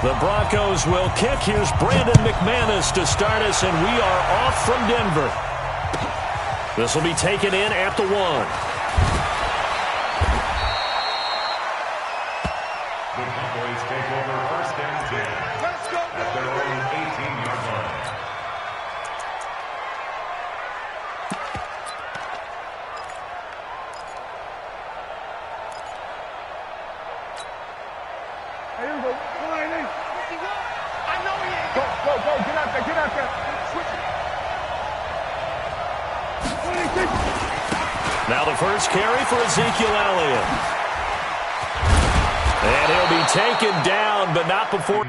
The Broncos will kick. Here's Brandon McManus to start us, and we are off from Denver. This will be taken in at the 1. The Cowboys take over first and 10. Let's go at their own 18-yard line. Here we go. Come on, Nate. I know he is. Go. Get out there. Switch it. Now the first carry for Ezekiel Elliott. And he'll be taken down, but not before.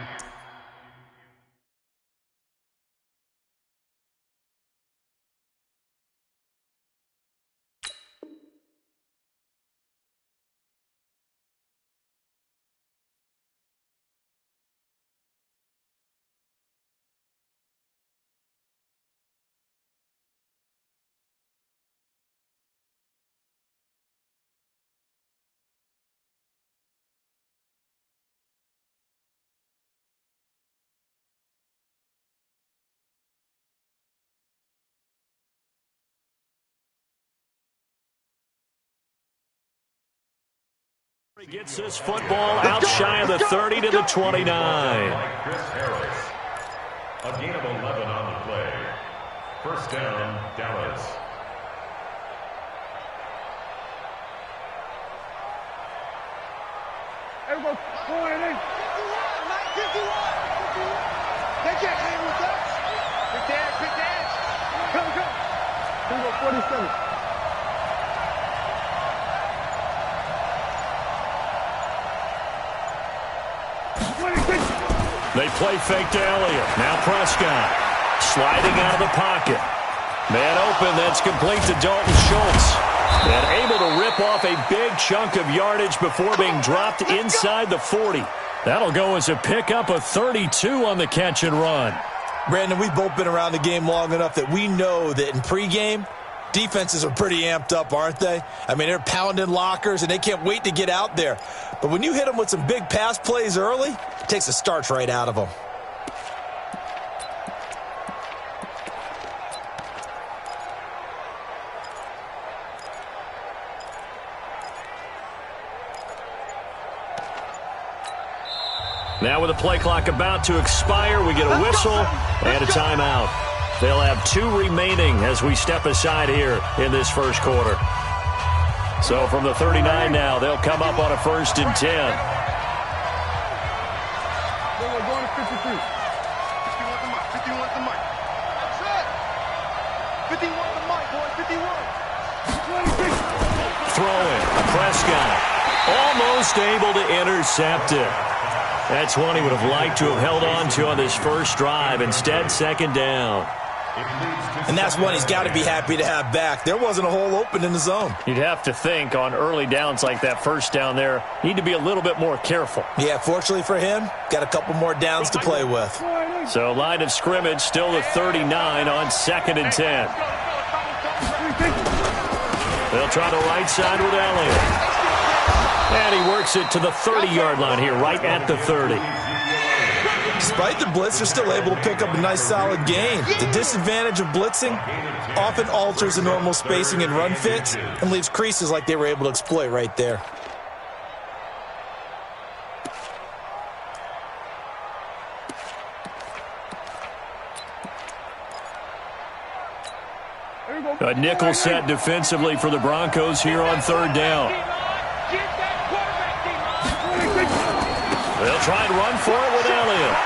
He gets this football out shy of the 30 to the 29. Chris Harris. A gain of 11 on the play. First down, Dallas. Here we go. Come on, Nate. 51. They can't hang with us. Good dance. Go. Here we go, 47. They play fake to Elliott. Now Prescott sliding out of the pocket. Man open, that's complete to Dalton Schultz. And able to rip off a big chunk of yardage before being dropped inside the 40. That'll go as a pickup of 32 on the catch and run. Brandon, we've both been around the game long enough that we know that in pregame, defenses are pretty amped up, aren't they? I mean, they're pounding lockers, and they can't wait to get out there. But when you hit them with some big pass plays early, it takes the starch right out of them. Now with the play clock about to expire, we get a whistle and a timeout. They'll have 2 remaining as we step aside here in this first quarter. So from the 39 now, they'll come up on a 1st and 10. We're going to 53. 51 the mic. That's it. 51 the mic, boy. 51. Throwing. Prescott almost able to intercept it. That's one he would have liked to have held on to on this first drive. Instead, 2nd down. And that's one he's got to be happy to have back. There wasn't a hole open in the zone. You'd have to think on early downs like that first down there, need to be a little bit more careful. Yeah, fortunately for him, got a couple more downs to play with. So line of scrimmage still the 39 on 2nd and 10. They'll try the right side with Elliott. And he works it to the 30-yard line here, right at the 30. Despite the blitz, they're still able to pick up a nice solid gain. The disadvantage of blitzing often alters the normal spacing and run fits and leaves creases like they were able to exploit right there. A nickel set defensively for the Broncos here on 3rd down. They'll try and run for it with Elliott.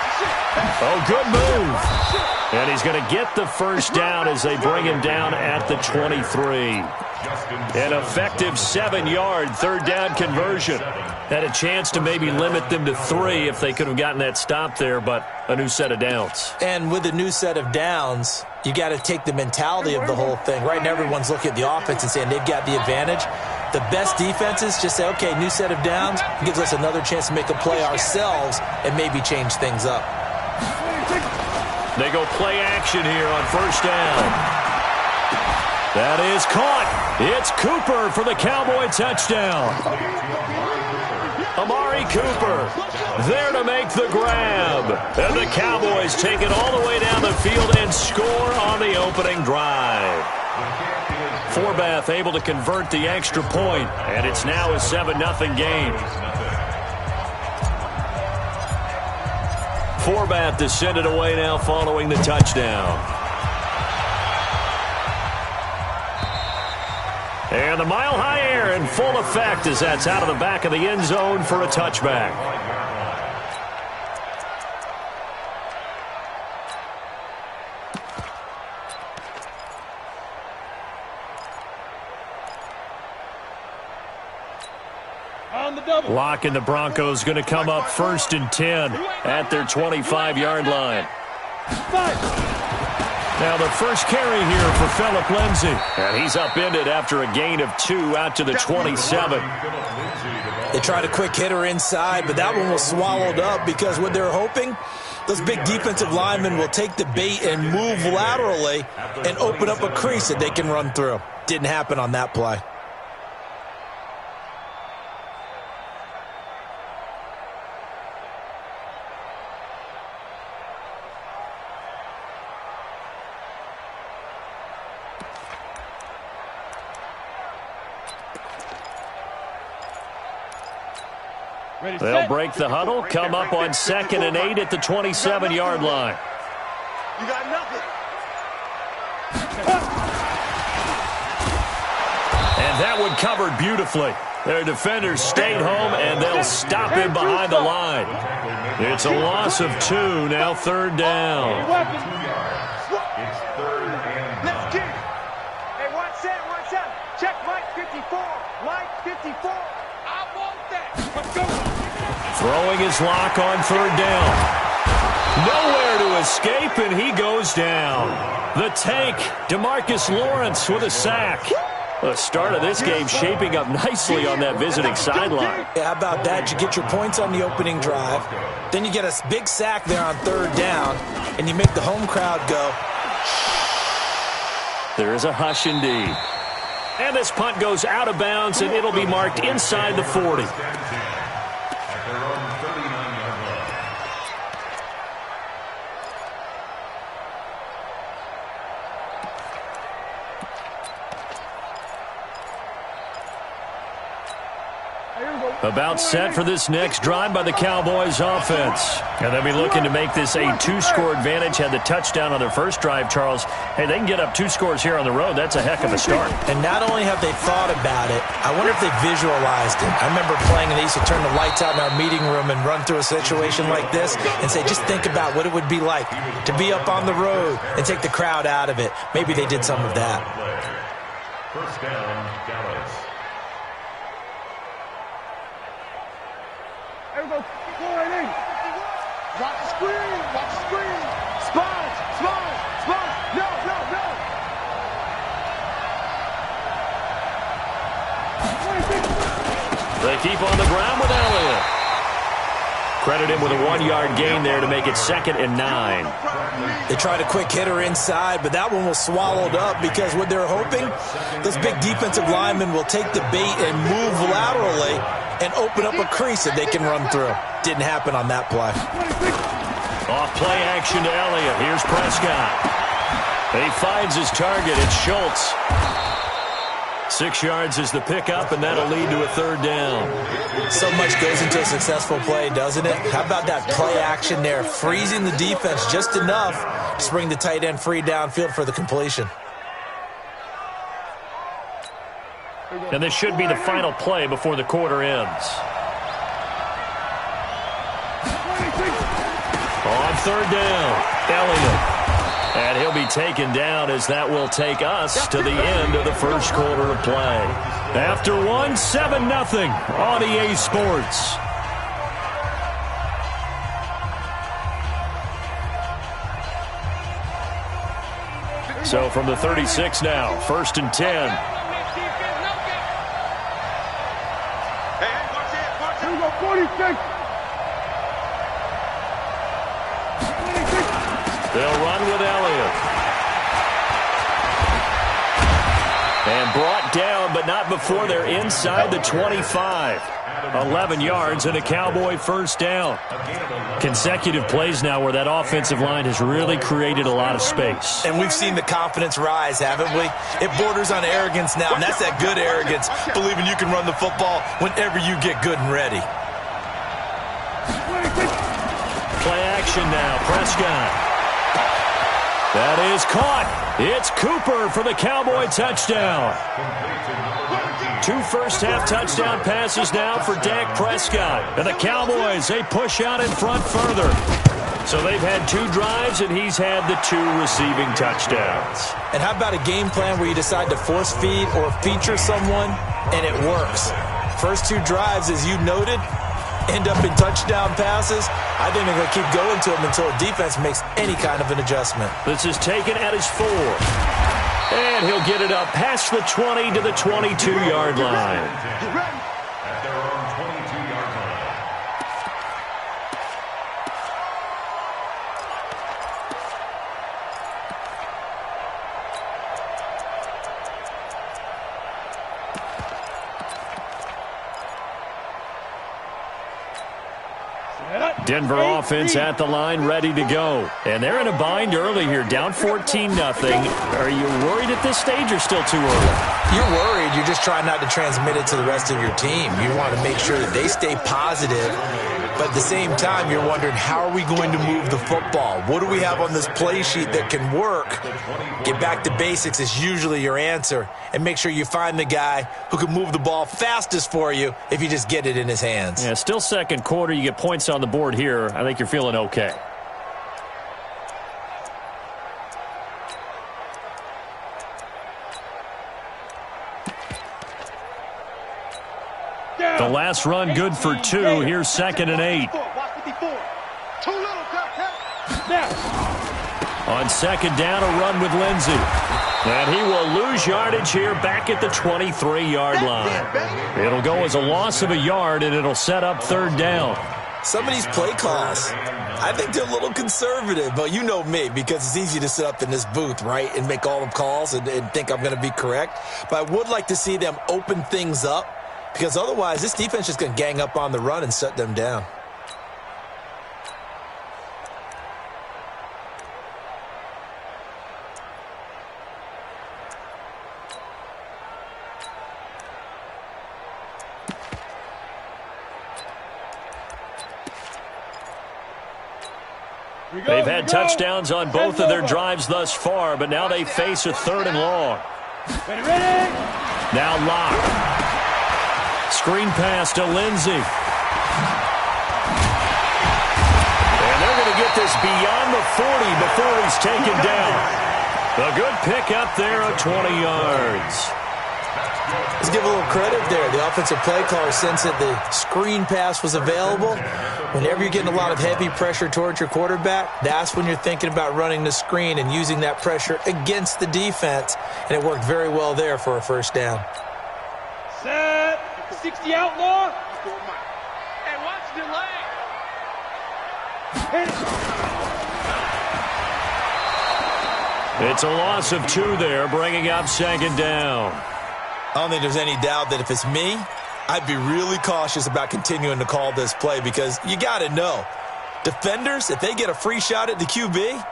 Oh, good move. And he's going to get the first down as they bring him down at the 23. An effective 7-yard 3rd down conversion. Had a chance to maybe limit them to 3 if they could have gotten that stop there, but a new set of downs. And with a new set of downs, you got to take the mentality of the whole thing. Right now, everyone's looking at the offense and saying they've got the advantage. The best defenses just say, okay, new set of downs, gives us another chance to make a play ourselves and maybe change things up. They go play action here on 1st down. That is caught. It's Cooper for the Cowboy touchdown. Amari Cooper there to make the grab. And the Cowboys take it all the way down the field and score on the opening drive. Forbath able to convert the extra point, and it's now a 7-0 game. Forbath to send it away now following the touchdown. And the mile-high air in full effect as that's out of the back of the end zone for a touchback. Lock and the Broncos going to come up 1st and 10 at their 25-yard line. Now the first carry here for Phillip Lindsay. And he's upended after a gain of 2 out to the 27. They tried a quick hitter inside, but that one was swallowed up because what they're hoping, those big defensive linemen will take the bait and move laterally and open up a crease that they can run through. Didn't happen on that play. They'll break the huddle, come up on 2nd and 8 at the 27-yard line. You got nothing. And that one covered beautifully. Their defenders stayed home, and they'll stop him behind the line. It's a loss of 2, now 3rd down. It's 3rd and 9. Let's kick. Hey, watch that. Check Mike 54. Mike 54. I want that. Let's go. Throwing his lock on 3rd down. Nowhere to escape, and he goes down. The tank, DeMarcus Lawrence with a sack. The start of this game shaping up nicely on that visiting sideline. Yeah, how about that? You get your points on the opening drive. Then you get a big sack there on 3rd down, and you make the home crowd go. There is a hush indeed. And this punt goes out of bounds, and it'll be marked inside the 40. About set for this next drive by the Cowboys offense. And they'll be looking to make this a 2-score advantage. Had the touchdown on their first drive, Charles. Hey, they can get up 2 scores here on the road. That's a heck of a start. And not only have they thought about it, I wonder if they visualized it. I remember playing, and they used to turn the lights out in our meeting room and run through a situation like this and say, just think about what it would be like to be up on the road and take the crowd out of it. Maybe they did some of that. First down, Dallas. Everybody, go right in. Watch the screen. Watch the screen. Spot. No. They keep on the ground with Elliott. Credit him with a 1-yard gain there to make it 2nd and 9. They tried a quick hitter inside, but that one was swallowed up because what they're hoping, those big defensive linemen will take the bait and move laterally and open up a crease that they can run through. Didn't happen on that play. Off play action to Elliott. Here's Prescott. He finds his target. It's Schultz. 6 yards is the pickup, and that'll lead to a 3rd down. So much goes into a successful play, doesn't it? How about that play action there? Freezing the defense just enough to bring the tight end free downfield for the completion. And this should be the final play before the quarter ends. On 3rd down, Elliott. And he'll be taken down as that will take us to the end of the first quarter of play. After 7-0 on EA Sports. So from the 36 now, 1st and 10. Hey, watch it. Here we go, 46. They'll run with Elliott. And brought down, but not before they're inside the 25. 11 yards and a Cowboy first down. Consecutive plays now where that offensive line has really created a lot of space. And we've seen the confidence rise, haven't we? It borders on arrogance now, and that's that good arrogance, believing you can run the football whenever you get good and ready. Play action now, Prescott. That is caught. It's Cooper for the Cowboy touchdown. 2 first-half touchdown passes now for Dak Prescott. And the Cowboys, they push out in front further. So they've had 2 drives, and he's had the 2 receiving touchdowns. And how about a game plan where you decide to force feed or feature someone, and it works? First 2 drives, as you noted, end up in touchdown passes. I think they're going to keep going to him until the defense makes any kind of an adjustment. This is taken at his 4. And he'll get it up past the 20 to the 22-yard line. At their own 22-yard line. Denver offense at the line, ready to go. And they're in a bind early here, down 14-0. Are you worried at this stage or still too early? You're worried. You're just trying not to transmit it to the rest of your team. You want to make sure that they stay positive. But at the same time, you're wondering, how are we going to move the football? What do we have on this play sheet that can work? Get back to basics is usually your answer. And make sure you find the guy who can move the ball fastest for you if you just get it in his hands. Yeah, still second quarter. You get points on the board here. I think you're feeling okay. The last run good for 2. Here's 2nd and 8. On 2nd down, a run with Lindsey. And he will lose yardage here back at the 23-yard line. It'll go as a loss of a yard, and it'll set up 3rd down. Some of these play calls, I think they're a little conservative, but you know me, because it's easy to sit up in this booth, right, and make all the calls and think I'm going to be correct. But I would like to see them open things up, because otherwise this defense is going to gang up on the run and shut them down. They've had touchdowns on both of their drives thus far, but now they face a 3rd and long. Now Locke. Screen pass to Lindsey. And they're going to get this beyond the 40 before he's taken down. A good pick up there of 20 yards. Let's give a little credit there. The offensive play caller sensed that the screen pass was available. Whenever you're getting a lot of heavy pressure towards your quarterback, that's when you're thinking about running the screen and using that pressure against the defense. And it worked very well there for a 1st down. Set. 60 outlaw. Hey, watch the leg. It's a loss of 2 there, bringing up 2nd down. I don't think there's any doubt that if it's me, I'd be really cautious about continuing to call this play, because you got to know, defenders, if they get a free shot at the QB,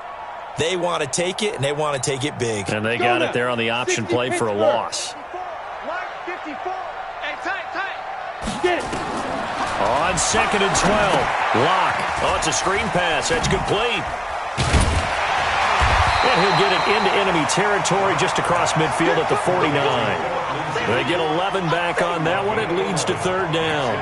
they want to take it, and they want to take it big. And they got it there on the option play for a loss. 54. Hey, tight. Get it. On 2nd and 12, Locke. Oh, it's a screen pass. That's complete. And he'll get it into enemy territory just across midfield at the 49. They get 11 back on that one. It leads to 3rd down.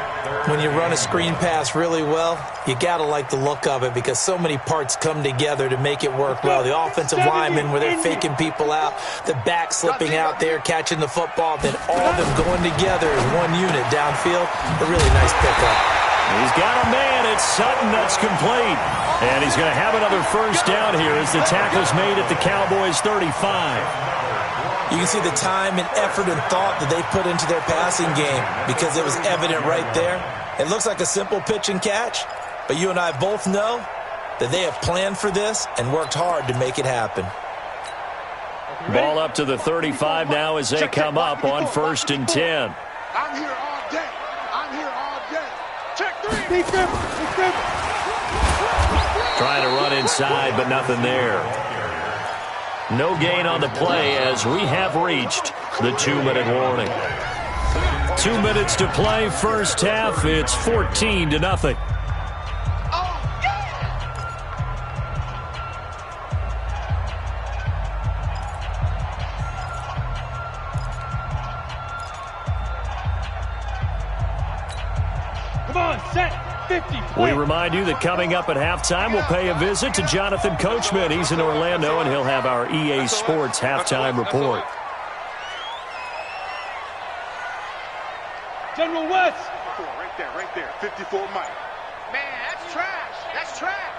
When you run a screen pass really well, you got to like the look of it, because so many parts come together to make it work well. The offensive linemen, where they're faking people out, the back slipping out there, catching the football, then all of them going together as one unit downfield. A really nice pickup. He's got a man. It's Sutton. That's complete. And he's going to have another 1st down here as the tackle's made at the Cowboys' 35. You can see the time and effort and thought that they put into their passing game, because it was evident right there. It looks like a simple pitch and catch, but you and I both know that they have planned for this and worked hard to make it happen. Ball up to the 35 now as they come up on 1st and 10. I'm here all day. Trying to run inside, but nothing there. No gain on the play as we have reached the 2-minute warning. 2 minutes to play, first half. It's 14-0. Come on, set, 50. We remind you that coming up at halftime, we'll pay a visit to Jonathan Coachman. He's in Orlando, and he'll have our EA Sports halftime report. General West. Right there, 54 Mike. Man, that's trash. That's trash.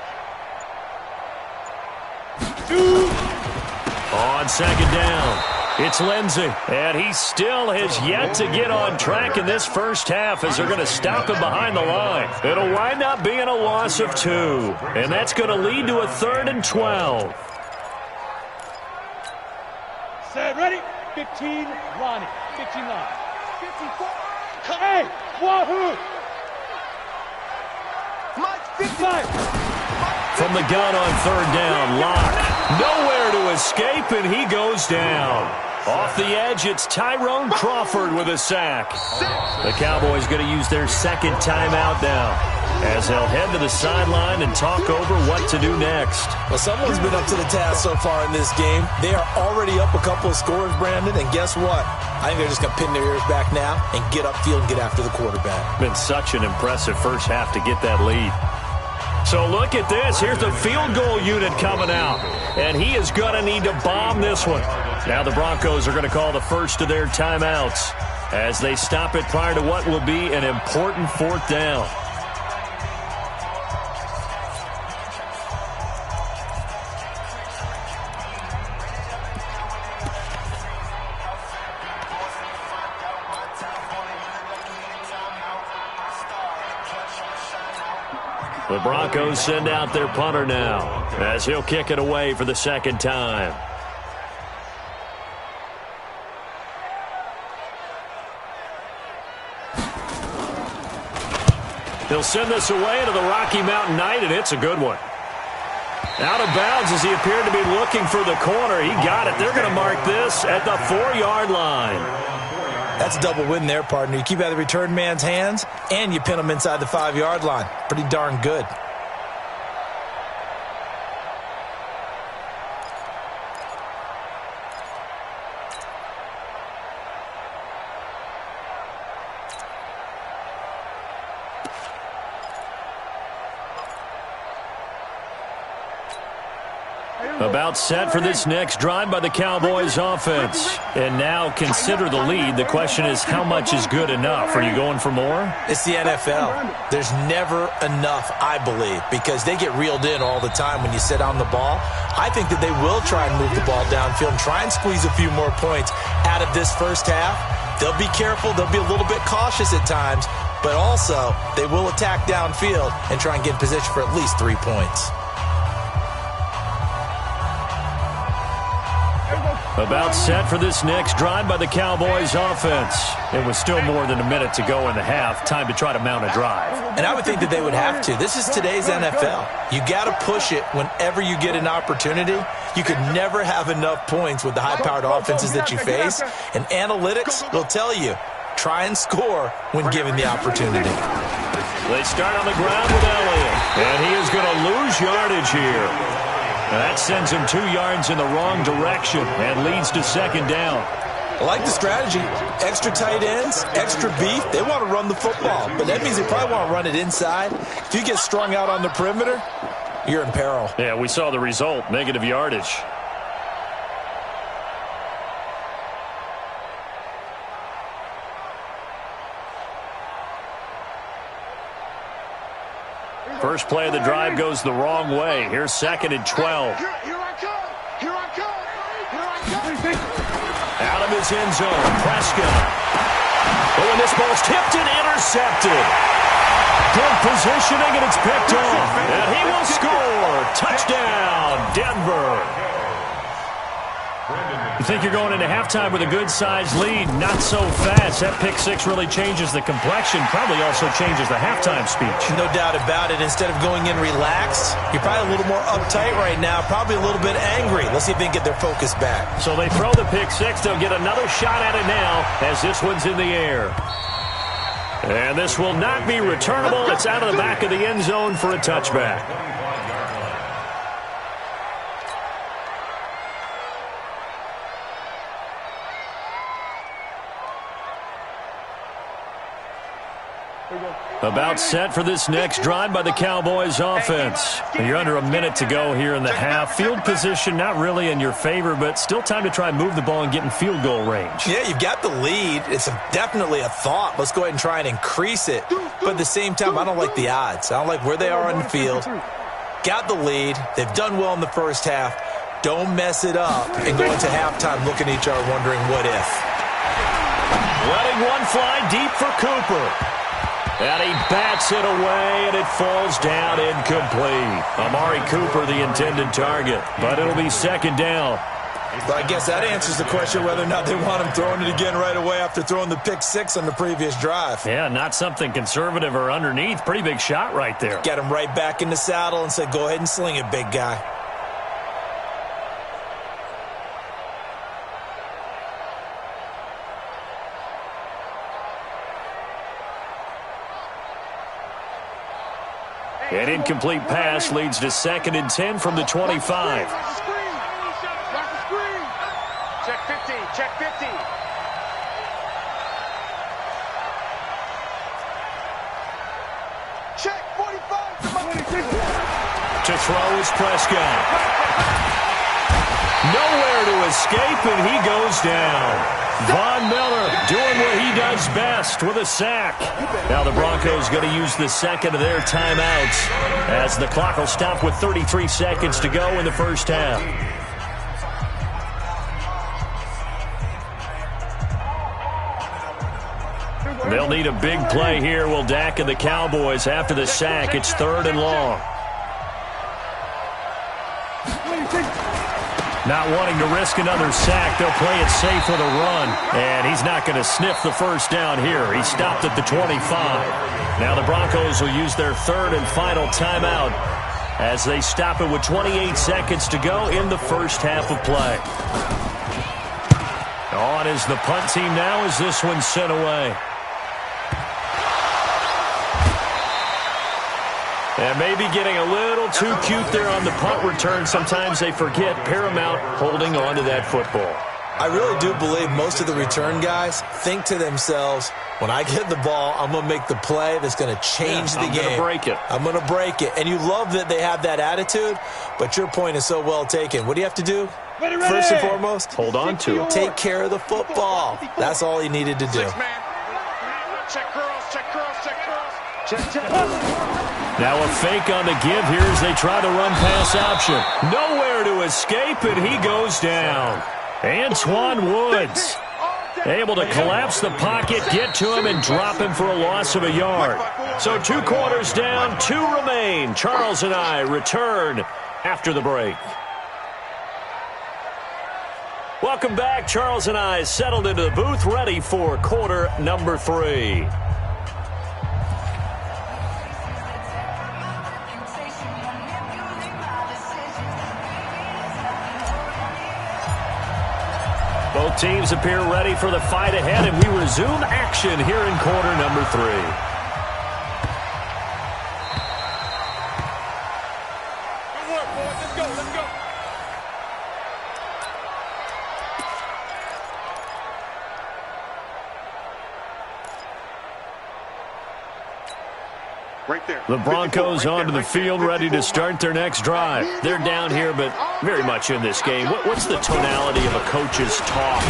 On second down, it's Lindsey. And he still has yet to get on track in this first half as they're going to stop him behind the line. It'll wind up being a loss of 2. And that's going to lead to a 3rd and 12. Set, ready? 15, Lonnie. 15 line. 54. Hey, wahoo! Mike, 55. From the gun on 3rd down, Locke. Nowhere to escape, and he goes down. Off the edge, it's Tyrone Crawford with a sack. The Cowboys going to use their second timeout now as they'll head to the sideline and talk over what to do next. Well, someone's been up to the task so far in this game. They are already up a couple of scores, Brandon, and guess what? I think they're just going to pin their ears back now and get upfield and get after the quarterback. Been such an impressive first half to get that lead. So look at this. Here's the field goal unit coming out. And he is going to need to bomb this one. Now the Broncos are going to call the first of their timeouts as they stop it prior to what will be an important 4th down. The Broncos send out their punter now as he'll kick it away for the second time. He'll send this away to the Rocky Mountain Knight, and it's a good one. Out of bounds as he appeared to be looking for the corner. He got it. They're going to mark this at the 4-yard line. That's a double win there, partner. You keep out of the return man's hands, and you pin him inside the 5-yard line. Pretty darn good. About set for this next drive by the Cowboys offense. And now consider the lead. The question is, how much is good enough? Are you going for more? It's the NFL. There's never enough, I believe, because they get reeled in all the time when you sit on the ball. I think that they will try and move the ball downfield and try and squeeze a few more points out of this first half. They'll be careful. They'll be a little bit cautious at times, but also they will attack downfield and try and get in position for at least 3 points. About set for this next drive by the Cowboys offense. It was still more than a minute to go in the half. Time to try to mount a drive. And I would think that they would have to. This is today's NFL. You got to push it whenever you get an opportunity. You could never have enough points with the high-powered offenses that you face. And analytics will tell you, try and score when given the opportunity. They start on the ground with Elliott. And he is going to lose yardage here. And that sends him 2 yards in the wrong direction and leads to second down. I like the strategy. Extra tight ends, extra beef. They want to run the football, but that means they probably want to run it inside. If you get strung out on the perimeter, you're in peril. Yeah, we saw the result, negative yardage. First play of the drive goes the wrong way. Here's 2nd and 12. Here I come. Here I come. Here I come. Out of his end zone, Prescott. Oh, and this ball's tipped and intercepted. Good positioning, and it's picked off. And he will score. Touchdown, Denver. think you're going into halftime with a good-sized lead. Not so fast. That pick six really changes the complexion, probably also changes the halftime speech. No doubt about it. Instead of going in relaxed, you're probably a little more uptight right now, probably a little bit angry. Let's see if they can get their focus back. So they throw the pick six. They'll get another shot at it now as this one's in the air. And this will not be returnable. It's out of the back of the end zone for a touchback. About set for this next drive by the Cowboys offense. You're under a minute to go here in the half. Field position not really in your favor, but still time to try and move the ball and get in field goal range. Yeah, you've got the lead. It's definitely a thought. Let's go ahead and try and increase it. But at the same time, I don't like the odds. I don't like where they are on the field. Got the lead. They've done well in the first half. Don't mess it up and go into halftime looking at each other wondering what if. Letting one fly deep for Cooper. And he bats it away, and it falls down incomplete. Amari Cooper, the intended target, but it'll be second down. Well, I guess that answers the question whether or not they want him throwing it again right away after throwing the pick six on the previous drive. Yeah, not something conservative or underneath. Pretty big shot right there. Got him right back in the saddle and said, go ahead and sling it, big guy. An incomplete pass leads to 2nd and 10 from the 25. Check 50, check 50. Check 45. To throw is Prescott. Nowhere to escape, and he goes down. Von Miller doing what he does best with a sack. Now the Broncos going to use the second of their timeouts as the clock will stop with 33 seconds to go in the first half. They'll need a big play here, will Dak and the Cowboys. After the sack, it's 3rd and long. Not wanting to risk another sack, they'll play it safe with a run. And he's not going to sniff the first down here. He stopped at the 25. Now the Broncos will use their 3rd and final timeout as they stop it with 28 seconds to go in the first half of play. On is the punt team now as this one's sent away. And maybe getting a little too cute there on the punt return. Sometimes they forget paramount holding on to that football. I really do believe most of the return guys think to themselves, when I get the ball, I'm going to make the play that's going to change the game. I'm going to break it. I'm going to break it. And you love that they have that attitude, but your point is so well taken. What do you have to do? First and foremost, hold on to it. Take care of the football. That's all he needed to do. Check girls, check girls, check girls. Check. Now a fake on the give here as they try to run pass option. Nowhere to escape, and he goes down. Antoine Woods able to collapse the pocket, get to him, and drop him for a loss of a yard. So 2 quarters down, 2 remain. Charles and I return after the break. Welcome back. Charles and I settled into the booth, ready for quarter number 3. Both teams appear ready for the fight ahead, and we resume action here in quarter number 3. Good work, boys. Let's go, let's go. Right there. The Broncos onto the field, ready to start their next drive. They're down here, but very much in this game. What's the tonality of a coach's talk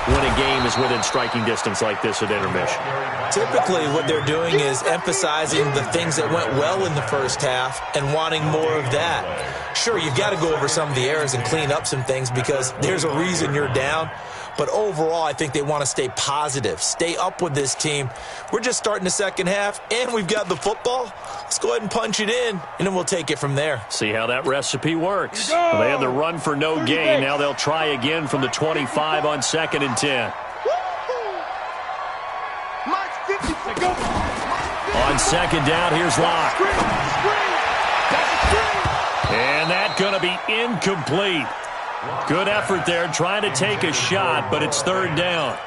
when a game is within striking distance like this at intermission? Typically, what they're doing is emphasizing the things that went well in the first half and wanting more of that. Sure, you've got to go over some of the errors and clean up some things because there's a reason you're down. But overall, I think they want to stay positive, stay up with this team. We're just starting the second half, and we've got the football. Let's go ahead and punch it in, and then we'll take it from there. See how that recipe works. Well, they had the run for no gain. Now they'll try again from the 25 on 2nd and 10. On 2nd down, here's Locke. And that's going to be incomplete. Good effort there, trying to take a shot, but it's 3rd down.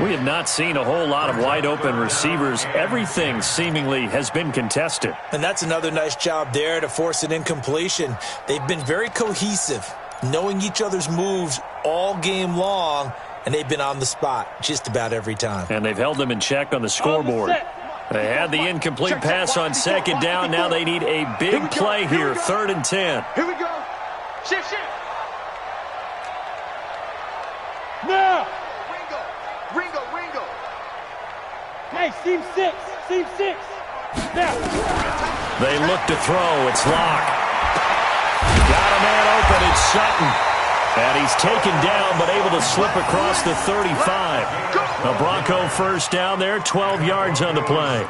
We have not seen a whole lot of wide-open receivers. Everything seemingly has been contested. And that's another nice job there to force an incompletion. They've been very cohesive, knowing each other's moves all game long, and they've been on the spot just about every time. And they've held them in check on the scoreboard. They had the incomplete pass on 2nd down. Now they need a big play here, 3rd and 10. Here we go. Shift. Now. Ringo. Hey, seam 6. Now. They look to throw. It's Locke. Got a man open. It's Sutton. And he's taken down, but able to slip across the 35. A Bronco first down there, 12 yards on the play.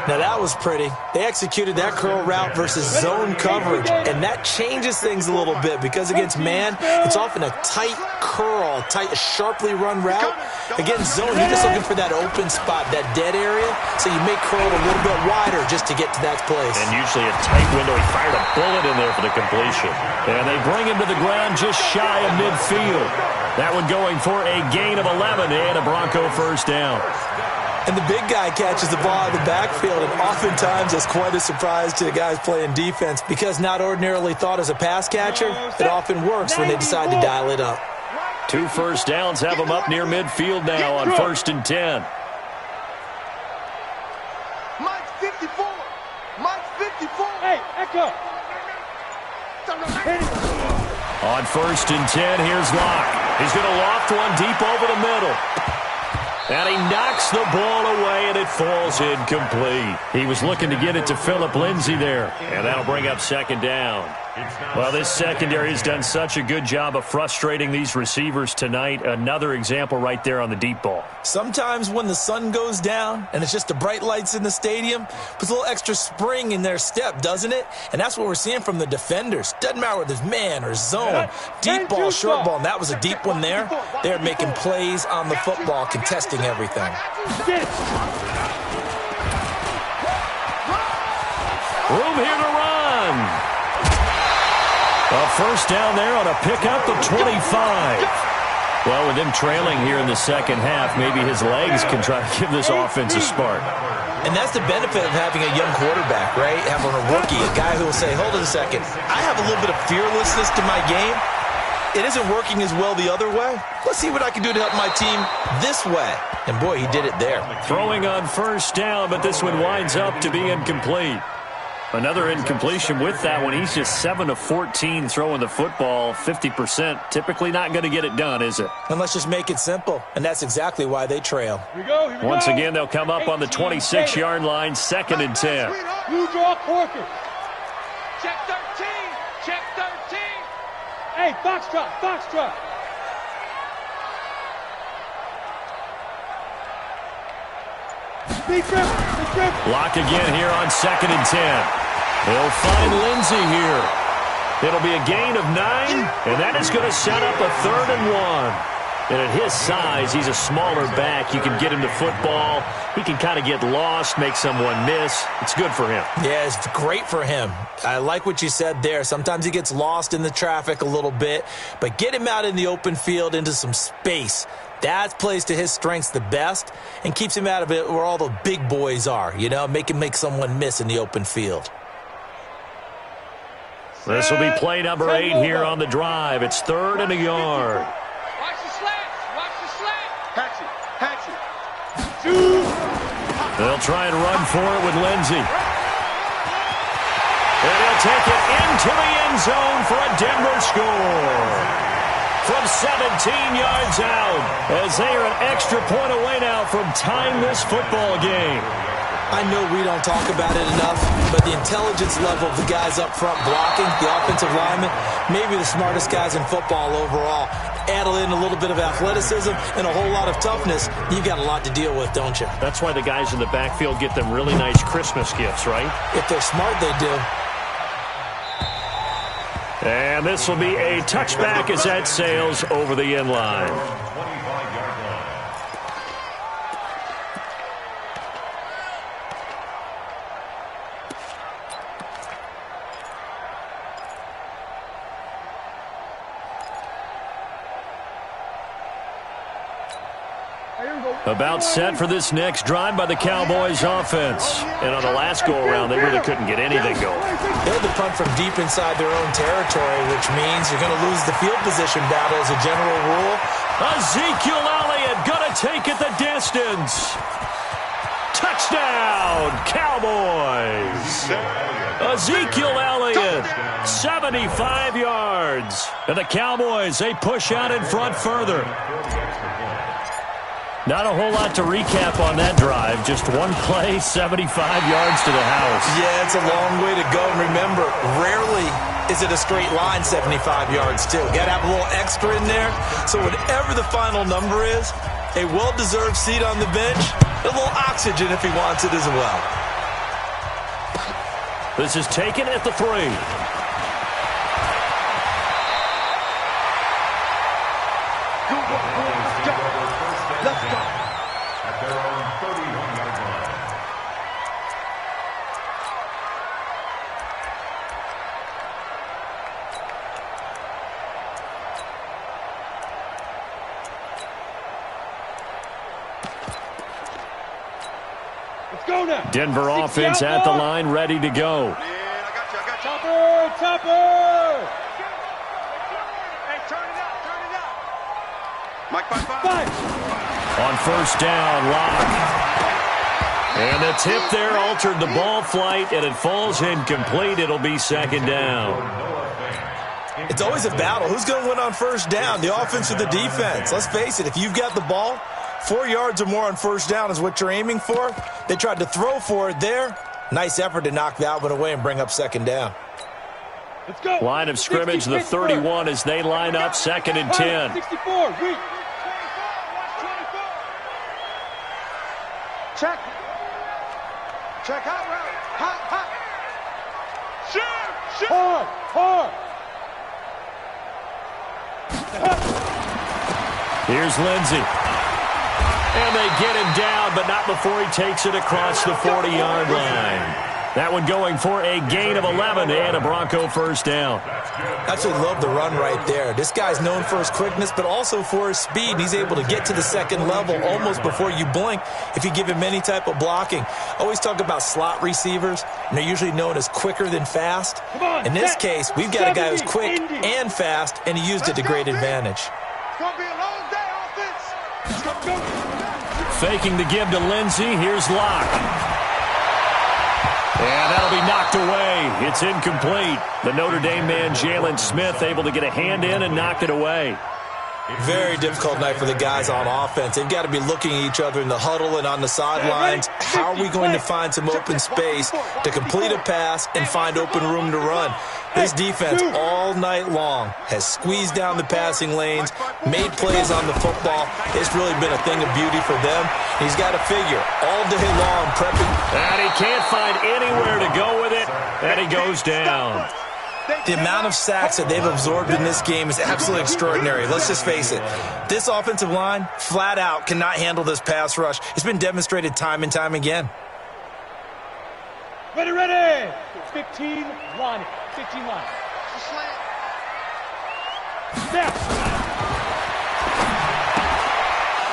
Now that was pretty. They executed that curl route versus zone coverage, and that changes things a little bit because against man, it's often a tight curl, a sharply run route. Against zone, you're just looking for that open spot, that dead area, so you make curl a little bit wider just to get to that place. And usually a tight window. He fired a bullet in there for the completion. And they bring him to the ground just shy of midfield. That one going for a gain of 11 and a Bronco first down. And the big guy catches the ball in the backfield, and oftentimes that's quite a surprise to the guys playing defense because not ordinarily thought as a pass catcher, it often works when they decide to dial it up. 2 first downs have them up near midfield now on 1st and 10. Mike 54. Hey, Echo. On 1st and 10, here's Locke. He's going to loft one deep over the middle. And he knocks the ball away, and it falls incomplete. He was looking to get it to Phillip Lindsay there, and that'll bring up 2nd down. Well, this secondary has done such a good job of frustrating these receivers tonight. Another example right there on the deep ball. Sometimes when the sun goes down and it's just the bright lights in the stadium, puts a little extra spring in their step, doesn't it? And that's what we're seeing from the defenders. Doesn't matter whether it's man or zone, deep ball, short ball, and that was a deep one there. They're making plays on the football, contesting everything. Room here to run. A first down there on a pickup of 25. Well, with them trailing here in the second half, maybe his legs can try to give this offense a spark. And that's the benefit of having a young quarterback, right? Having a rookie, a guy who will say, hold on a second, I have a little bit of fearlessness to my game. It isn't working as well the other way. Let's see what I can do to help my team this way. And, boy, he did it there. Throwing on first down, but this one winds up to be incomplete. Another incompletion with that one. He's just 7 of 14 throwing the football, 50%. Typically not going to get it done, is it? And let's just make it simple. And that's exactly why they trail. Here we go. Once again, they'll come up on the 26-yard line, 2nd and 10. You draw Corker. Check 13. Check 13. Hey, Foxtrot. Big grip. Lock again here on 2nd and 10. They'll find Lindsay here. It'll be a gain of 9, and that is going to set up a 3rd and 1. And at his size, he's a smaller back. You can get him to football. He can kind of get lost, make someone miss. It's good for him. Yeah, it's great for him. I like what you said there. Sometimes he gets lost in the traffic a little bit, but get him out in the open field into some space. That plays to his strengths the best and keeps him out of it where all the big boys are, make him make someone miss in the open field. This will be play number 8 here on the drive. It's 3rd and a yard. Watch the slant. Hatch it. They'll try and run for it with Lindsay. And he'll take it into the end zone for a Denver score. From 17 yards out, as they are an extra point away now from tying this football game. I know we don't talk about it enough, but the intelligence level of the guys up front blocking, the offensive linemen, maybe the smartest guys in football overall. Add in a little bit of athleticism and a whole lot of toughness, you've got a lot to deal with, don't you? That's why the guys in the backfield get them really nice Christmas gifts, right? If they're smart, they do. And this will be a touchback as that sails over the end line. About set for this next drive by the Cowboys offense. And on the last go-around, they really couldn't get anything going. They had to punt from deep inside their own territory, which means you're going to lose the field position battle as a general rule. Ezekiel Elliott going to take it the distance. Touchdown, Cowboys. Ezekiel Elliott, 75 yards. And the Cowboys, they push out in front further. Not a whole lot to recap on that drive. Just one play, 75 yards to the house. Yeah, it's a long way to go. And remember, rarely is it a straight line 75 yards, too. Got to have a little extra in there. So whatever the final number is, a well-deserved seat on the bench, a little oxygen if he wants it as well. This is taken at the 3. Let's go. At their own 31-yard line. Let's go now. Denver offense at the line, ready to go. Man, I got you. Topper. Hey, turn it up. Mike, 5. On first down, Locke. And the tip there altered the ball flight, and it falls incomplete. It'll be second down. It's always a battle. Who's going to win on first down, the offense or the defense? Let's face it, if you've got the ball, 4 yards or more on first down is what you're aiming for. They tried to throw for it there. Nice effort to knock that one away and bring up second down. Let's go. Line of scrimmage, the 31 as they line up, 2nd and 10. 64. Check. Hot route. Shoot. Hard. Here's Lindsey. And they get him down, but not before he takes it across the 40-yard line. That one going for a gain of 11 and a Bronco first down. Absolutely love the run right there. This guy's known for his quickness, but also for his speed. He's able to get to the second level almost before you blink if you give him any type of blocking. Always talk about slot receivers, and they're usually known as quicker than fast. In this case, we've got a guy who's quick and fast, and he used it to great advantage. It's going to be a long day, offense. Let's go. Faking the give to Lindsey. Here's Locke. And that'll be knocked away. It's incomplete. The Notre Dame man, Jalen Smith, able to get a hand in and knock it away. Very difficult night for the guys on offense. They've got to be looking at each other in the huddle and on the sidelines. How are we going to find some open space to complete a pass and find open room to run? This defense all night long has squeezed down the passing lanes, made plays on the football. It's really been a thing of beauty for them. He's got to figure all day long prepping. And he can't find anywhere to go with it, and he goes down. The amount of sacks that they've absorbed in this game is absolutely extraordinary. Let's just face it. This offensive line, flat out, cannot handle this pass rush. It's been demonstrated time and time again. Ready. 15 line. Snap.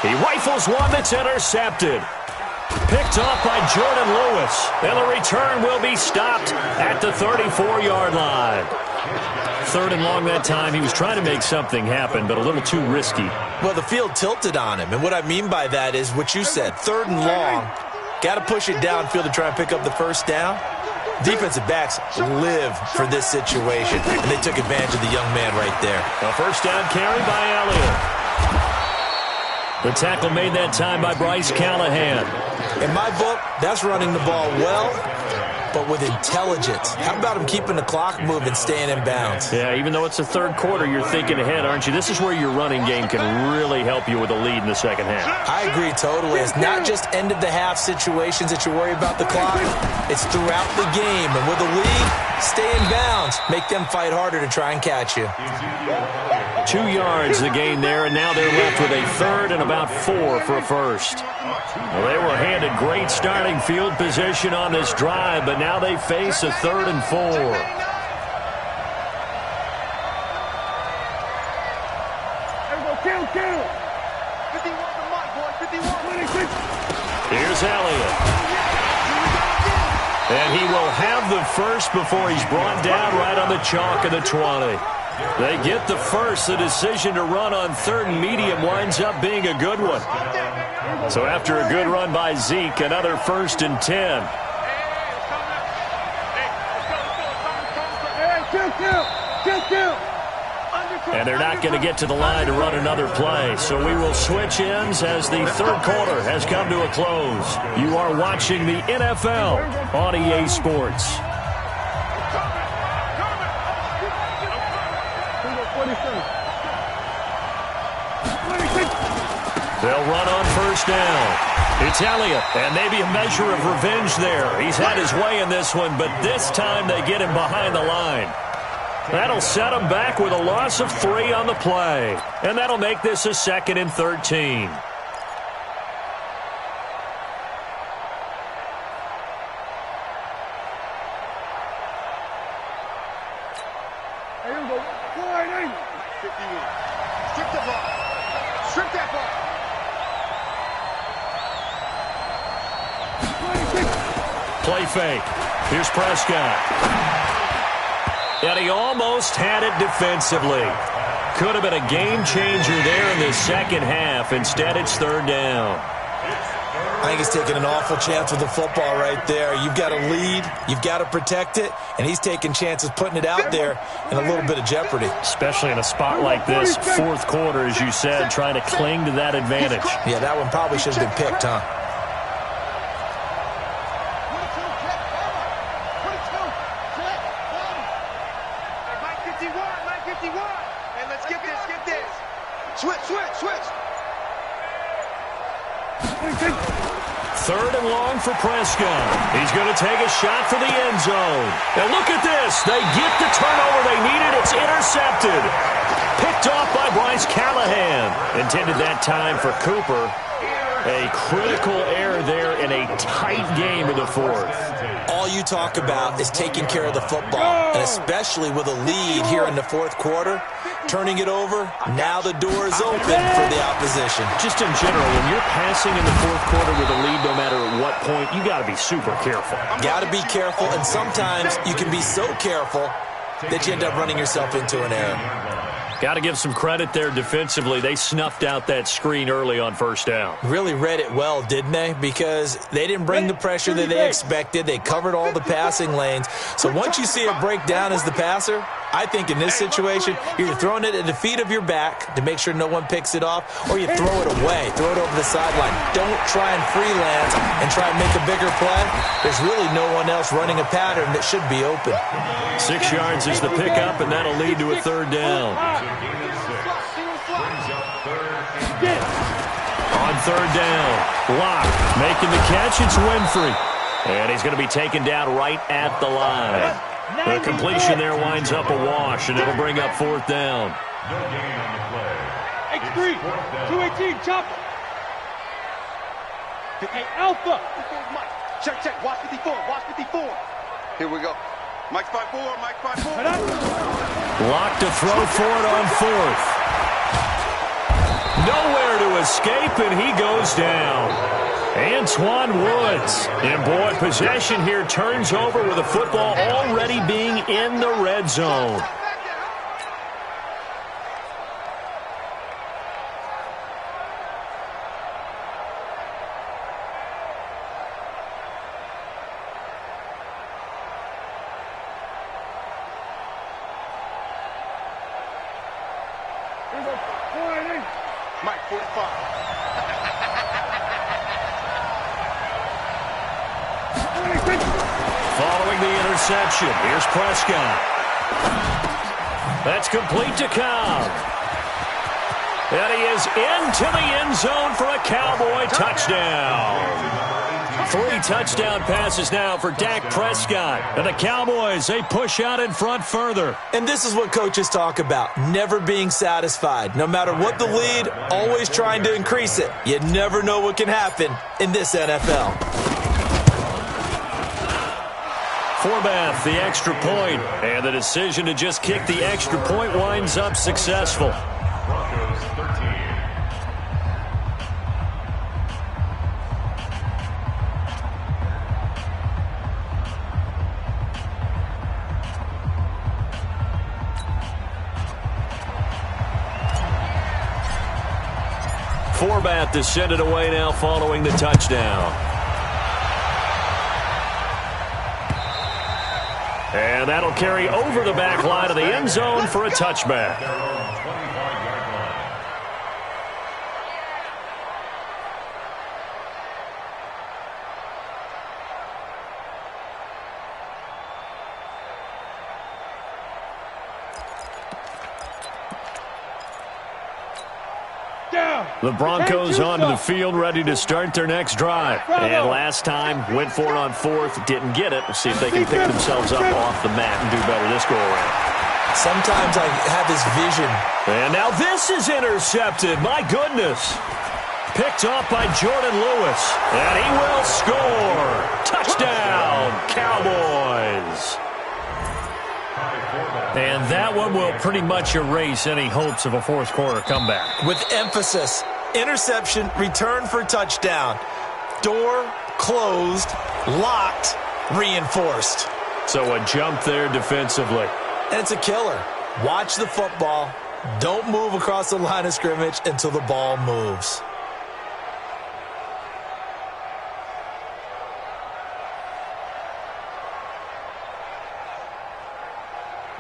He rifles one that's intercepted. Picked off by Jordan Lewis. And the return will be stopped at the 34-yard line. 3rd and long that time. He was trying to make something happen, but a little too risky. Well, the field tilted on him. And what I mean by that is what you said. 3rd and long. Got to push it downfield to try and pick up the first down. Defensive backs live for this situation. And they took advantage of the young man right there. A first down carry by Elliott. The tackle made that time by Bryce Callahan. In my book, that's running the ball well, but with intelligence. How about him keeping the clock moving, staying in bounds? Yeah, even though it's the third quarter, you're thinking ahead, aren't you? This is where your running game can really help you with a lead in the second half. I agree totally. It's not just end-of-the-half situations that you worry about the clock. It's throughout the game. And with a lead, stay in bounds. Make them fight harder to try and catch you. 2 yards the gain there, and now they're left with a third and about 4 for a first. Well, they were handed great starting field position on this drive, but now they face a 3rd and 4. Kill. 51 to Mike, boy. 51. Here's Elliott. And he will have the first before he's brought down right on the chalk of the 20. They get the first. The decision to run on 3rd and medium winds up being a good one. So after a good run by Zeke, another 1st and 10. Kill. And they're not going to get to the line to run another play. So we will switch ends as the third quarter has come to a close. You are watching the NFL on EA Sports. They'll run on 1st down. It's Elliott, and maybe a measure of revenge there. He's had his way in this one, but this time they get him behind the line. That'll set him back with a loss of 3 on the play, and that'll make this a 2nd and 13. Strip that ball. Play fake. Here's Prescott. And he almost had it defensively. Could have been a game changer there in the second half. Instead, it's 3rd down. I think he's taking an awful chance with the football right there. You've got to lead, you've got to protect it, and he's taking chances putting it out there in a little bit of jeopardy. Especially in a spot like this, 4th quarter, as you said, trying to cling to that advantage. Yeah, that one probably should have been picked, huh? And let's get this. Switch. 3rd and long for Prescott. He's going to take a shot for the end zone. And look at this. They get the turnover they needed. It's intercepted. Picked off by Bryce Callahan. Intended that time for Cooper. A critical error there in a tight game in the 4th. All you talk about is taking care of the football, and especially with a lead here in the 4th quarter, turning it over, now the door is open for the opposition. Just in general, when you're passing in the 4th quarter with a lead, no matter at what point, you got to be super careful. Got to be careful, and sometimes you can be so careful that you end up running yourself into an error. Got to give some credit there defensively. They snuffed out that screen early on 1st down. Really read it well, didn't they? Because they didn't bring the pressure that they expected. They covered all the passing lanes. So once you see it break down as the passer, I think in this situation, you're either throwing it at the feet of your back to make sure no one picks it off, or you throw it away, throw it over the sideline. Don't try and freelance and try and make a bigger play. There's really no one else running a pattern that should be open. 6 yards is the pickup, and that'll lead to a 3rd down. On 3rd down, Locke making the catch. It's Winfrey. And he's going to be taken down right at the line. The completion there winds up a wash, and it'll bring up 4th down. No gain on the play. X3, 218, chopper. Hey, Alpha. Check. Watch 54. Here we go. Mike 5-4. Locke to throw for it on 4th. Nowhere to escape, and he goes down. Antoine Woods. And boy, possession here turns over with the football already being in the red zone. Mike 45. Following the interception, here's Prescott. That's complete to Cobb. And he is into the end zone for a Cowboy touchdown. 3 touchdown passes now for Dak Prescott. And the Cowboys, they push out in front further. And this is what coaches talk about, never being satisfied. No matter what the lead, always trying to increase it. You never know what can happen in this NFL. Forbath, the extra point. And the decision to just kick the extra point winds up successful. Broncos 13. Forbath to send it away now following the touchdown. And that'll carry over the back line of the end zone for a touchback. The Broncos onto the field, ready to start their next drive. And last time, went for it on 4th, didn't get it. We'll see if they can pick themselves up off the mat and do better this go-around. Sometimes I have this vision. And now this is intercepted. My goodness. Picked off by Jordan Lewis. And he will score. Touchdown, Cowboys. And that one will pretty much erase any hopes of a fourth quarter comeback. With emphasis, interception, return for touchdown. Door closed, locked, reinforced. So a jump there defensively. And it's a killer. Watch the football. Don't move across the line of scrimmage until the ball moves.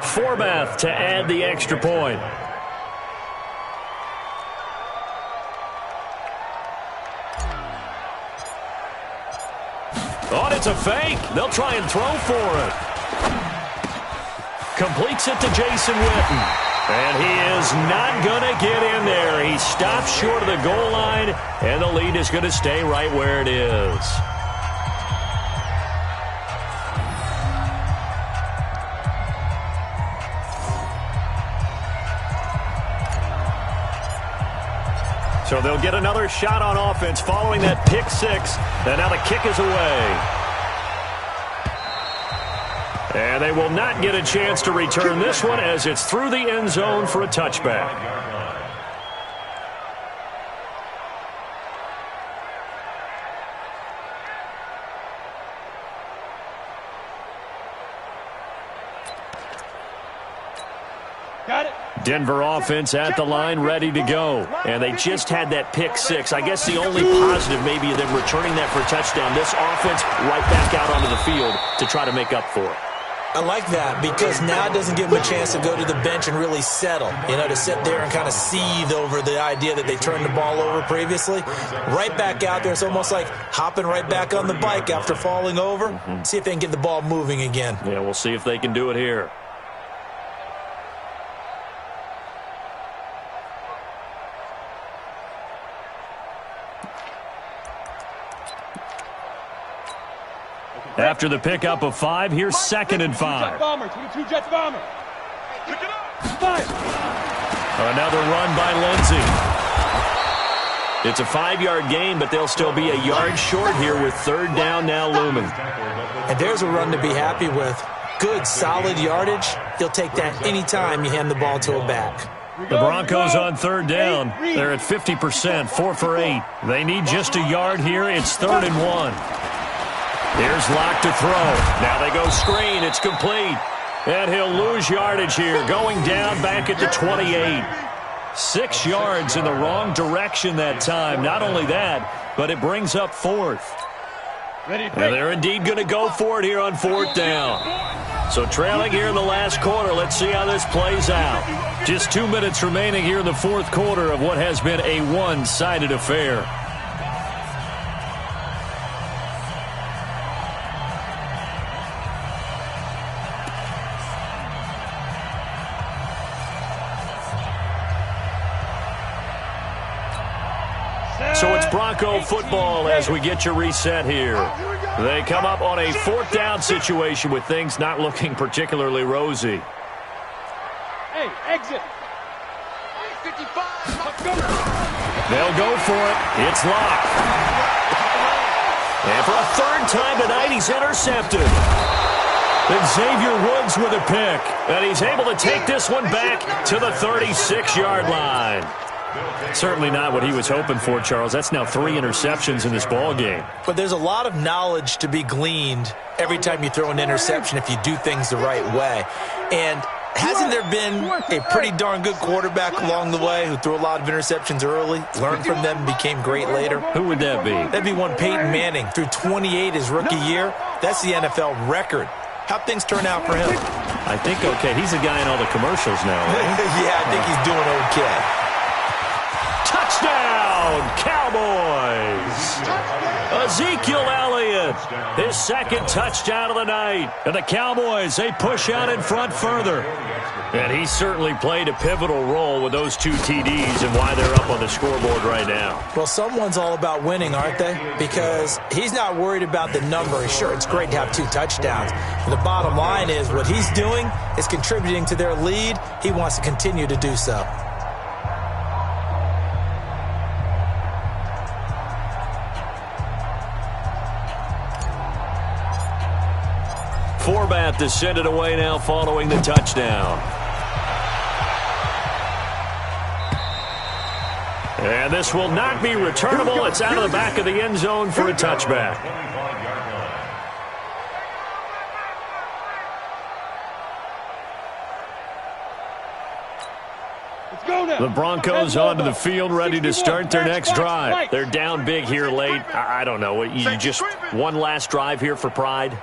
Forbath to add the extra point. Oh, and it's a fake. They'll try and throw for it. Completes it to Jason Witten. And he is not going to get in there. He stops short of the goal line, and the lead is going to stay right where it is. So they'll get another shot on offense following that pick 6. And now the kick is away. And they will not get a chance to return this one as it's through the end zone for a touchback. Got it. Denver offense at the line, ready to go. And they just had that pick 6. I guess the only positive maybe of them returning that for a touchdown. This offense right back out onto the field to try to make up for it. I like that because now it doesn't give them a chance to go to the bench and really settle. You know, to sit there and kind of seethe over the idea that they turned the ball over previously. Right back out there. It's almost like hopping right back on the bike after falling over. See if they can get the ball moving again. Yeah, we'll see if they can do it here. After the pickup of 5, here's 2nd and 5. Bomber, 22 Jets bomber. Pick it up. 5. Another run by Lindsey. It's a 5-yard gain, but they'll still be a yard short here with 3rd down now looming. And there's a run to be happy with. Good, solid yardage. He'll take that anytime you hand the ball to a back. The Broncos on 3rd down. They're at 50%, 4 for 8. They need just a yard here. It's 3rd and 1. Here's Locke to throw. Now they go screen. It's complete. And he'll lose yardage here, going down back at the 28. 6 yards in the wrong direction that time. Not only that, but it brings up 4th. And they're indeed going to go for it here on 4th down. So trailing here in the last quarter. Let's see how this plays out. Just 2 minutes remaining here in the 4th quarter of what has been a one-sided affair. Bronco football as we get you reset here. They come up on a fourth down situation with things not looking particularly rosy. Hey, exit. 55. They'll go for it. It's locked. And for a third time tonight, he's intercepted. And Xavier Woods with a pick. And he's able to take this one back to the 36-yard line. Certainly not what he was hoping for, Charles. That's now 3 interceptions in this ball game. But there's a lot of knowledge to be gleaned every time you throw an interception if you do things the right way. And hasn't there been a pretty darn good quarterback along the way who threw a lot of interceptions early, learned from them, and became great later? Who would that be? That'd be one Peyton Manning. Threw 28 his rookie year. That's the NFL record. How'd things turn out for him? I think okay. He's a guy in all the commercials now, right? Yeah, I think he's doing okay. Touchdown, Cowboys! Ezekiel Elliott, his second touchdown of the night. And the Cowboys, they push out in front further. And he certainly played a pivotal role with those 2 TDs and why they're up on the scoreboard right now. Well, someone's all about winning, aren't they? Because he's not worried about the number. Sure, it's great to have 2 touchdowns. But the bottom line is what he's doing is contributing to their lead. He wants to continue to do so. Forbath to send it away now following the touchdown. And this will not be returnable. It's out of the back of the end zone for a touchback. The Broncos onto the field, ready to start their next drive. They're down big here late. I don't know. You just one last drive here for pride?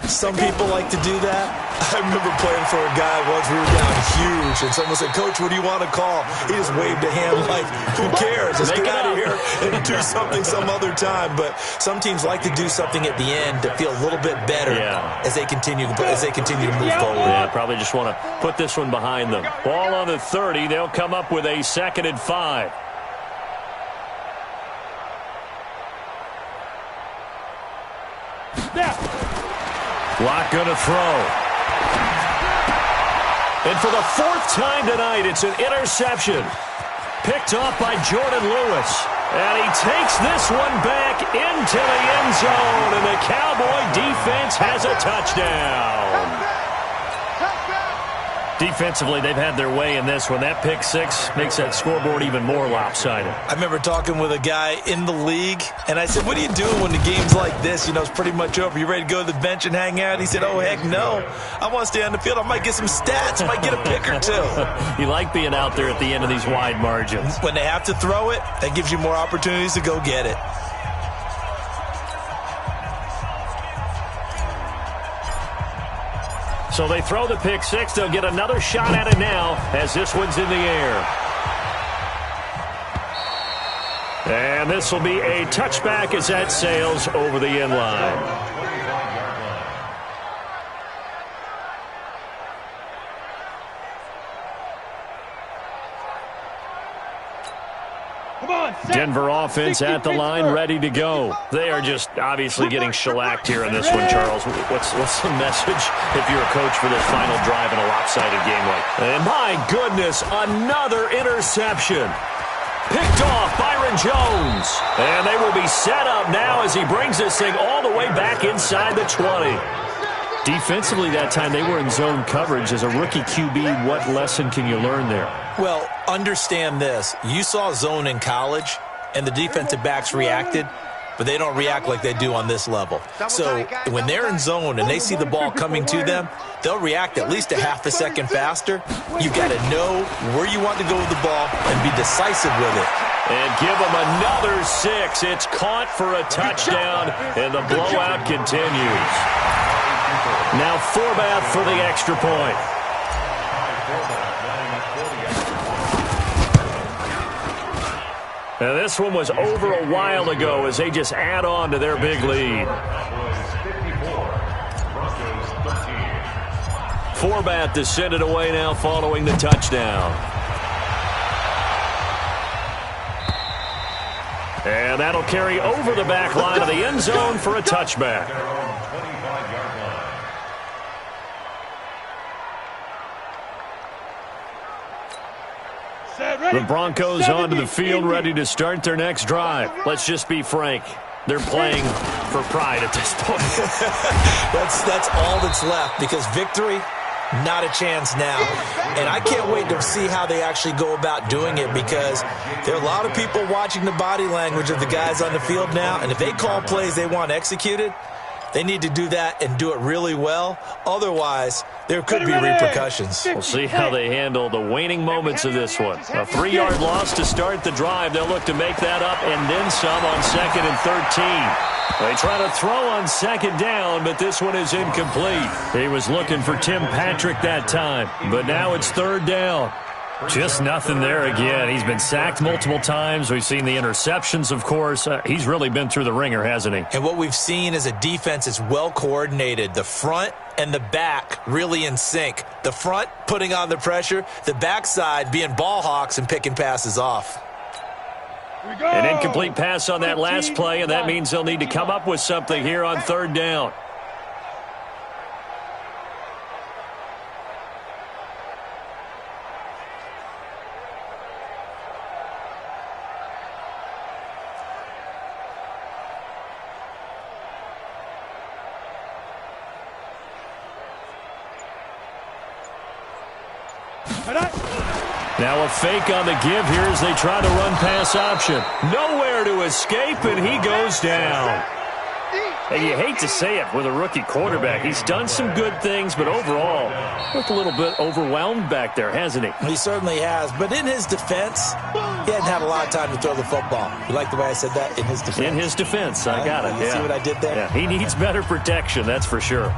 Some people like to do that. I remember playing for a guy once. We were down huge, and someone said, "Coach, what do you want to call?" He just waved a hand like, who cares? Let's get out of here and do something some other time. But some teams like to do something at the end to feel a little bit better as they continue to move forward. Yeah, probably just want to put this one behind them. Ball on the 30. They'll come up with a 2nd and 5. Lock going to throw. And for the 4th time tonight, it's an interception. Picked off by Jordan Lewis. And he takes this one back into the end zone. And the Cowboy defense has a touchdown. Defensively, they've had their way in this one. That pick 6 makes that scoreboard even more lopsided. I remember talking with a guy in the league, and I said, what do you do when the game's like this? You know, it's pretty much over. You ready to go to the bench and hang out? He said, oh, heck no. I want to stay on the field. I might get some stats. I might get a pick or 2. You like being out there at the end of these wide margins. When they have to throw it, that gives you more opportunities to go get it. So they throw the pick 6. They'll get another shot at it now as this one's in the air. And this will be a touchback as that sails over the end line. Denver offense at the line, ready to go. They are just obviously getting shellacked here in this one, Charles. What's the message if you're a coach for this final drive in a lopsided game like that? And my goodness, another interception. Picked off Byron Jones. And they will be set up now as he brings this thing all the way back inside the 20. Defensively that time, they were in zone coverage. As a rookie QB, what lesson can you learn there? Well, understand this. You saw zone in college, and the defensive backs reacted, but they don't react like they do on this level. So when they're in zone and they see the ball coming to them, they'll react at least a half a second faster. You've got to know where you want to go with the ball and be decisive with it. And give them another 6. It's caught for a touchdown, and the blowout continues. Now Forbath for the extra point. Now this one was over a while ago as they just add on to their big lead. Forbath to send it away now following the touchdown. And that'll carry over the back line of the end zone for a touchback. The Broncos onto the field, ready to start their next drive. Let's just be frank. They're playing for pride at this point. That's all that's left, because victory, not a chance now. And I can't wait to see how they actually go about doing it, because there are a lot of people watching the body language of the guys on the field now, and if they call plays they want executed, they need to do that and do it really well. Otherwise, there could be repercussions. We'll see how they handle the waning moments of this one. A 3-yard loss to start the drive. They'll look to make that up and then some on 2nd and 13. They try to throw on 2nd down, but this one is incomplete. He was looking for Tim Patrick that time, but now it's 3rd down. Just nothing there again. He's been sacked multiple times. We've seen the interceptions, of course. He's really been through the ringer, hasn't he? And what we've seen is a defense is well coordinated. The front and the back really in sync. The front putting on the pressure, the backside being ball hawks and picking passes off. An incomplete pass on that last play, and that means they'll need to come up with something here on 3rd down. Now a fake on the give here as they try to run pass option. Nowhere to escape, and he goes down. And you hate to say it with a rookie quarterback. He's done some good things, but overall, looked a little bit overwhelmed back there, hasn't he? He certainly has. But in his defense, he hadn't had a lot of time to throw the football. You like the way I said that? In his defense. In his defense. I got it. You see what I did there? Yeah, he needs better protection, that's for sure.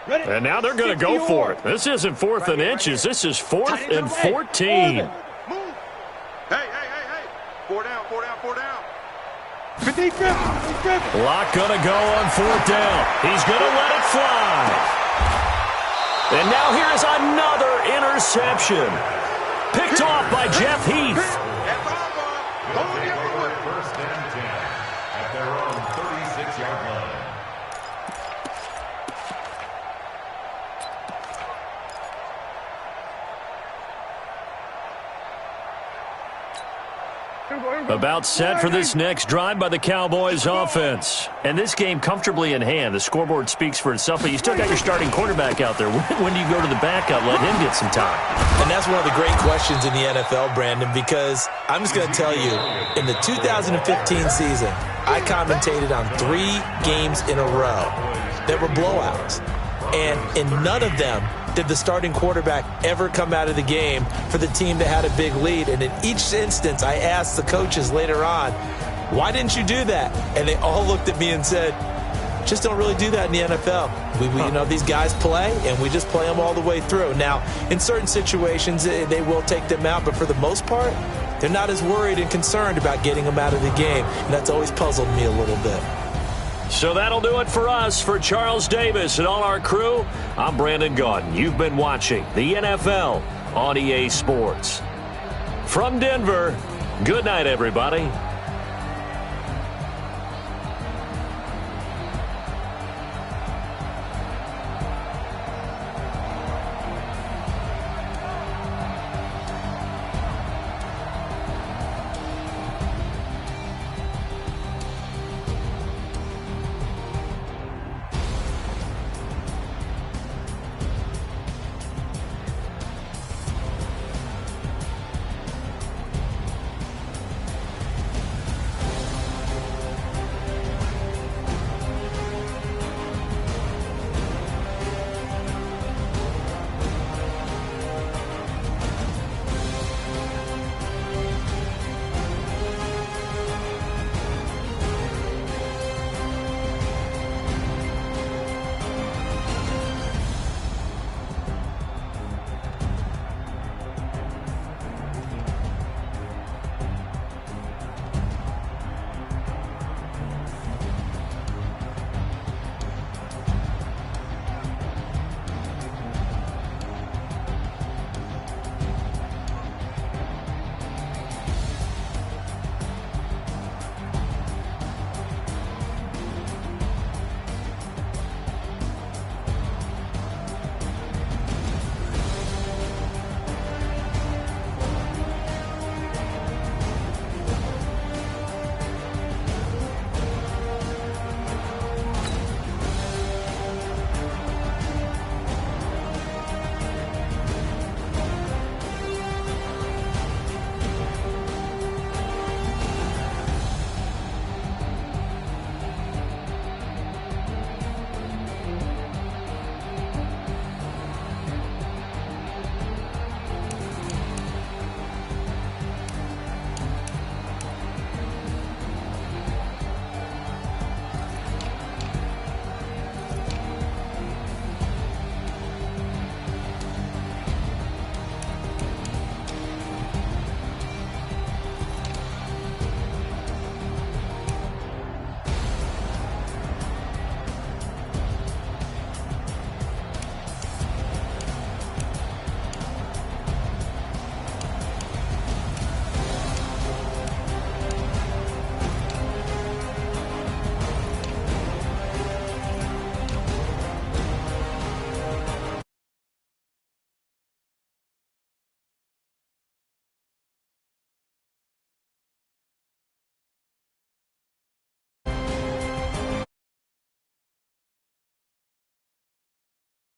And now they're going to go for it. This isn't 4th and inches. This is 4th and 14. Hey. 4 down. 50. Locke going to go on 4th down. He's going to let it fly. And now here's another interception. Picked off by Jeff Heath. First and 10 at their own 36-yard line. About set for this next drive by the Cowboys offense. And this game comfortably in hand. The scoreboard speaks for itself, but you still got your starting quarterback out there. When do you go to the backup, let him get some time? And that's one of the great questions in the NFL, Brandon, because I'm just going to tell you, in the 2015 season, I commentated on 3 games in a row that were blowouts. And in none of them did the starting quarterback ever come out of the game for the team that had a big lead. And in each instance, I asked the coaches later on, why didn't you do that? And they all looked at me and said, just don't really do that in the NFL. You know, these guys play, and we just play them all the way through. Now, in certain situations, they will take them out, but for the most part, they're not as worried and concerned about getting them out of the game. And that's always puzzled me a little bit. So that'll do it for us. For Charles Davis and all our crew, I'm Brandon Gaudin. You've been watching the NFL on EA Sports. From Denver, good night, everybody.